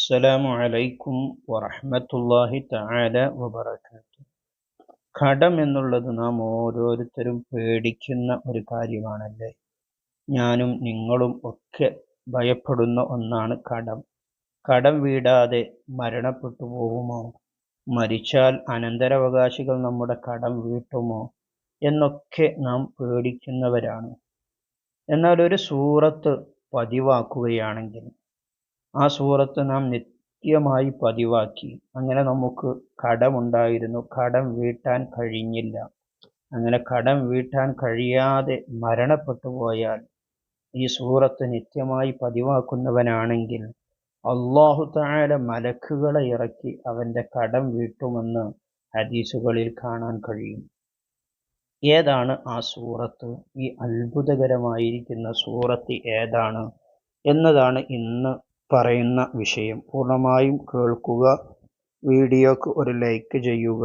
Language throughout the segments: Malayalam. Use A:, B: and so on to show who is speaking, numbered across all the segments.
A: അസ്സലാമു അലൈക്കും വറഹ്മത്തുള്ളാഹി തആല വബറകാതുഹു. കടം എന്നുള്ളത് നാം ഓരോരുത്തരും പേടിക്കുന്ന ഒരു കാര്യമാണല്ലേ. ഞാനും നിങ്ങളും ഒക്കെ ഭയപ്പെടുന്ന ഒന്നാണ് കടം. കടം വീടാതെ മരണപ്പെട്ടു പോകുമോ? മരിച്ചാൽ അനന്തരാവകാശികൾ നമ്മുടെ കടം വീട്ടുമോ എന്നൊക്കെ നാം പേടിക്കുന്നവരാണ്. എന്നാൽ ഒരു സൂറത്ത് പതിവാക്കുകയാണെങ്കിൽ ആ സൂറത്ത് നാം നിത്യമായി പതിവാക്കി, അങ്ങനെ നമുക്ക് കടമുണ്ടായിരുന്നു, കടം വീട്ടാൻ കഴിഞ്ഞില്ല, അങ്ങനെ കടം വീട്ടാൻ കഴിയാതെ മരണപ്പെട്ടു പോയാൽ ഈ സൂറത്ത് നിത്യമായി പതിവാക്കുന്നവനാണെങ്കിൽ അല്ലാഹു തആല മലക്കുകളെ ഇറക്കി അവൻ്റെ കടം വീട്ടുമെന്ന് ഹദീസുകളിൽ കാണാൻ കഴിയും. ഏതാണ് ആ സൂറത്ത്? ഈ അത്ഭുതകരമായിരിക്കുന്ന സൂറത്ത് ഏതാണ് എന്നതാണ് ഇന്ന് പറയുന്ന വിഷയം. പൂർണ്ണമായും കേൾക്കുക, വീഡിയോക്ക് ഒരു ലൈക്ക് ചെയ്യുക,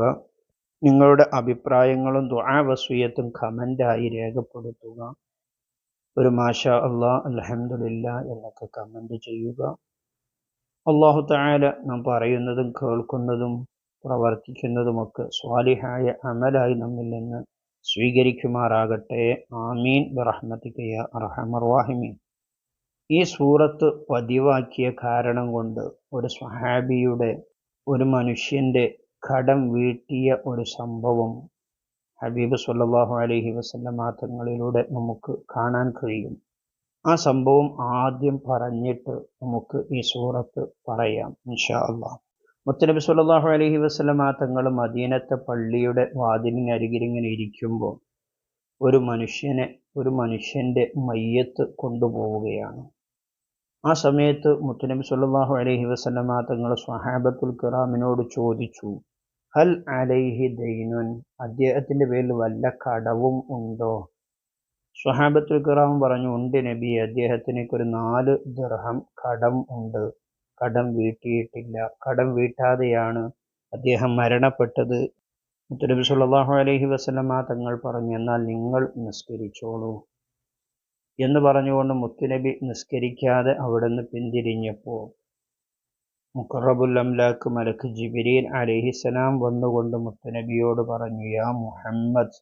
A: നിങ്ങളുടെ അഭിപ്രായങ്ങളും ദുആ വസിയത്തും കമൻ്റായി രേഖപ്പെടുത്തുക. ഒരു മാഷാ അല്ലാ, അൽഹംദുലില്ലാ എന്നൊക്കെ കമൻ്റ് ചെയ്യുക. അല്ലാഹു തആല നാം പറയുന്നതും കേൾക്കുന്നതും പ്രവർത്തിക്കുന്നതുമൊക്കെ സ്വാലിഹായ അമലായി നമ്മിൽ നിന്ന് സ്വീകരിക്കുമാറാകട്ടെ. ആമീൻ ബിറഹ്മതിക യാ അർഹമർ റഹീമീൻ. ഈ സൂറത്ത് പതിവാക്കിയ കാരണം കൊണ്ട് ഒരു സ്വഹാബിയുടെ, ഒരു മനുഷ്യൻ്റെ കടം വീട്ടിയ ഒരു സംഭവം ഹബീബ് സ്വല്ലല്ലാഹു അലൈഹി വസല്ലമ തങ്ങളിലൂടെ നമുക്ക് കാണാൻ കഴിയും. ആ സംഭവം ആദ്യം പറഞ്ഞിട്ട് നമുക്ക് ഈ സൂറത്ത് പറയാം ഇൻഷാ അല്ലാഹ്. മുത്തനബി സ്വല്ലല്ലാഹു അലൈഹി വസല്ലമ തങ്ങൾ മദീനത്തെ പള്ളിയുടെ വാതിലിനരികിൽ ഇങ്ങനെ ഇരിക്കുമ്പോൾ ഒരു മനുഷ്യൻ്റെ മയ്യത്ത് കൊണ്ടുപോവുകയാണ്. ആ സമയത്ത് മുത്തനബി സ്വല്ലല്ലാഹു അലൈഹി വസല്ലമ തങ്ങൾ സ്വഹാബത്തുൽ കിറാമിനോട് ചോദിച്ചു, ഹൽ അലൈഹി ദൈനുൻ, അദ്ദേഹത്തിൻ്റെ പേരിൽ വല്ല കടവും ഉണ്ടോ? സ്വഹാബത്തുൽ കിറാം പറഞ്ഞു, ഉണ്ട് നബിയെ, അദ്ദേഹത്തിന് ഒരു 4 ദിർഹം കടം ഉണ്ട്, കടം വീട്ടിയിട്ടില്ല, കടം വീട്ടാതെയാണ് അദ്ദേഹം മരണപ്പെട്ടത്. മുത്തനബി സ്വല്ലല്ലാഹു അലൈഹി വസല്ലമ തങ്ങൾ പറഞ്ഞു, എന്നാൽ നിങ്ങൾ നിസ്കരിച്ചോളൂ എന്ന് പറഞ്ഞുകൊണ്ട് മുത്തുനബി നിസ്കരിക്കാതെ അവിടുന്ന് പിന്തിരിഞ്ഞപ്പോൾ മുഖറബുൽ അംലാക്ക് മലക്ക് ജിബ്രീൽ അലൈഹിസ്സലാം വന്നുകൊണ്ട് മുത്തുനബിയോട് പറഞ്ഞു, യാ മുഹമ്മദ്,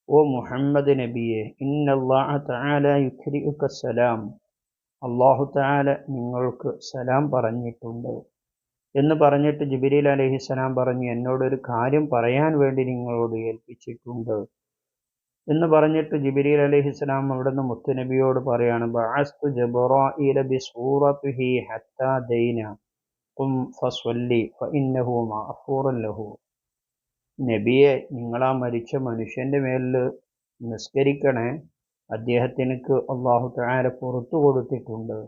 A: ഓ മുഹമ്മദ് നബിയെ, ഇന്നല്ലാഹ തആല യുക്രിഉക സലാം, അല്ലാഹു തആല നിങ്ങൾക്ക് സലാം പറഞ്ഞിട്ടുണ്ട് എന്ന് പറഞ്ഞിട്ട് ജിബ്രീൽ അലൈഹിസ്സലാം പറഞ്ഞു, എന്നോടൊരു കാര്യം പറയാൻ വേണ്ടി നിങ്ങളോട് ഏൽപ്പിച്ചിട്ടുണ്ട് എന്ന് പറഞ്ഞിട്ട് ജിബ്രീൽ അലൈഹിസ്സലാം അവിടുന്ന് മുത്തുനബിയോട് പറയാണ്, ബഅസ്തു ജിബ്റാഈല ബിസൂറതിഹി ഹത്താ ദൈന ഖും ഫസ്വല്ലി ഫഇന്നഹു മഅഫൂറുൻ ലഹു. നബിയെ, നിങ്ങളാ മരിച്ച മനുഷ്യൻ്റെ മേലിൽ നിസ്കരിക്കണേ, അദ്ദേഹത്തിനക്ക് അല്ലാഹു തആല പുറത്തു കൊടുത്തിട്ടുണ്ട്,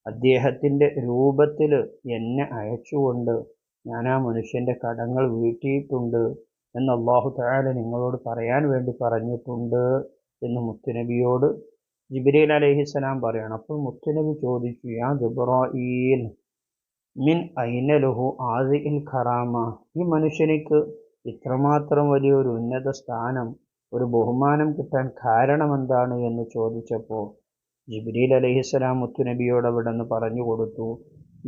A: അദ്ദേഹത്തിൻ്റെ രൂപത്തിൽ എന്നെ അയച്ചുകൊണ്ട് ഞാൻ ആ മനുഷ്യൻ്റെ കടങ്ങൾ വീട്ടിയിട്ടുണ്ട് എന്ന് അല്ലാഹു തആല നിങ്ങളോട് പറയാൻ വേണ്ടി പറഞ്ഞിട്ടുണ്ട് എന്ന് മുത്തുനബിയോട് ജിബ്രീൽ അലൈഹിസ്സലാം പറയണം. അപ്പോൾ മുത്തുനബി ചോദിച്ചു, യാ ജിബ്റാഈൽ, മിൻ ഐന ലഹു ആദിൽ ഖറാമ, ഈ മനുഷ്യനിക്ക് ഇത്രമാത്രം വലിയൊരു ഉന്നത സ്ഥാനം, ഒരു ബഹുമാനം കിട്ടാൻ കാരണമെന്താണ് എന്ന് ചോദിച്ചപ്പോൾ ജിബ്രീൽ അലൈഹിസ്സലാം മുത്തുനബിയോട് അവിടെ നിന്ന് പറഞ്ഞു കൊടുത്തു,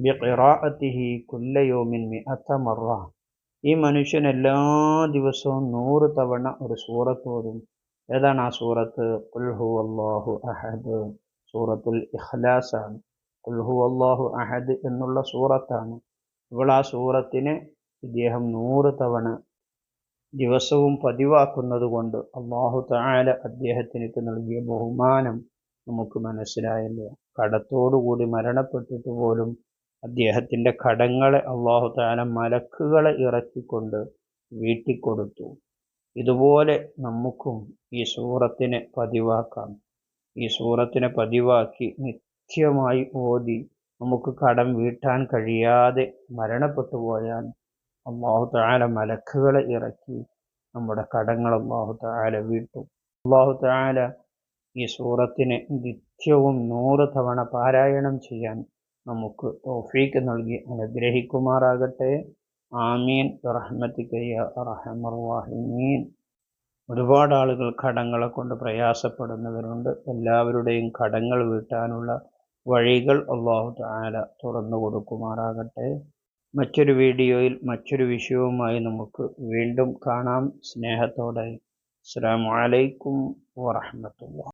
A: ബിഖിറാഅതിഹി കുല്ല യൗമിൻ മിഅത മറ, ഈ മനുഷ്യൻ എല്ലാ ദിവസവും 100 തവണ ഒരു സൂറത്ത് ഓതും. ഏതാണ് ആ സൂറത്ത്? ഖുൽ ഹുവല്ലാഹു അഹദ്, സൂറത്തുൽ ഇഖ്ലാസ് ആണ്. ഖുൽ ഹുവല്ലാഹു അഹദ് എന്നുള്ള സൂറത്താണ്. ഇപ്പോൾ ആ സൂറത്തിനെ ഇദ്ദേഹം 100 തവണ ദിവസവും പതിവാക്കുന്നത് കൊണ്ട് അല്ലാഹു തആല അദ്ദേഹത്തിന് നൽകിയ ബഹുമാനം നമുക്ക് മനസ്സിലായല്ലോ. കടത്തോടുകൂടി മരണപ്പെട്ടിട്ട് പോലും അദ്ദേഹത്തിൻ്റെ കടങ്ങളെ അല്ലാഹു തആല മലക്കുകളെ ഇറക്കിക്കൊണ്ട് വീട്ടിക്കൊടുത്തു. ഇതുപോലെ നമുക്കും ഈ സൂറത്തിനെ പതിവാക്കാം. ഈ സൂറത്തിനെ പതിവാക്കി നിത്യമായി ഓതി നമുക്ക് കടം വീട്ടാൻ കഴിയാതെ മരണപ്പെട്ടു പോയാൽ അല്ലാഹു തആല മലക്കുകളെ ഇറക്കി നമ്മുടെ കടങ്ങൾ അല്ലാഹു തആല വീട്ടും. അല്ലാഹു തആല ഈ സൂറത്തിനെ നിത്യവും 100 തവണ പാരായണം ചെയ്യാൻ നമുക്ക് തൗഫീഖ് നൽകി അനുഗ്രഹിക്കുമാറാകട്ടെ. ആമീൻ ബിറഹ്മതിക യാ അർഹമർ റഹീമീൻ. ഒരുപാട് ആളുകൾ കടങ്ങളെ കൊണ്ട് പ്രയാസപ്പെടുന്നവരുണ്ട്. എല്ലാവരുടെയും കടങ്ങൾ വീട്ടാനുള്ള വഴികൾ അല്ലാഹു തആല തുറന്നു കൊടുക്കുമാറാകട്ടെ. മറ്റൊരു വീഡിയോയിൽ മറ്റൊരു വിഷയവുമായി നമുക്ക് വീണ്ടും കാണാം. സ്നേഹത്തോടെ. അസ്സലാമു അലൈക്കും വറഹ്മത്തുള്ളാഹി.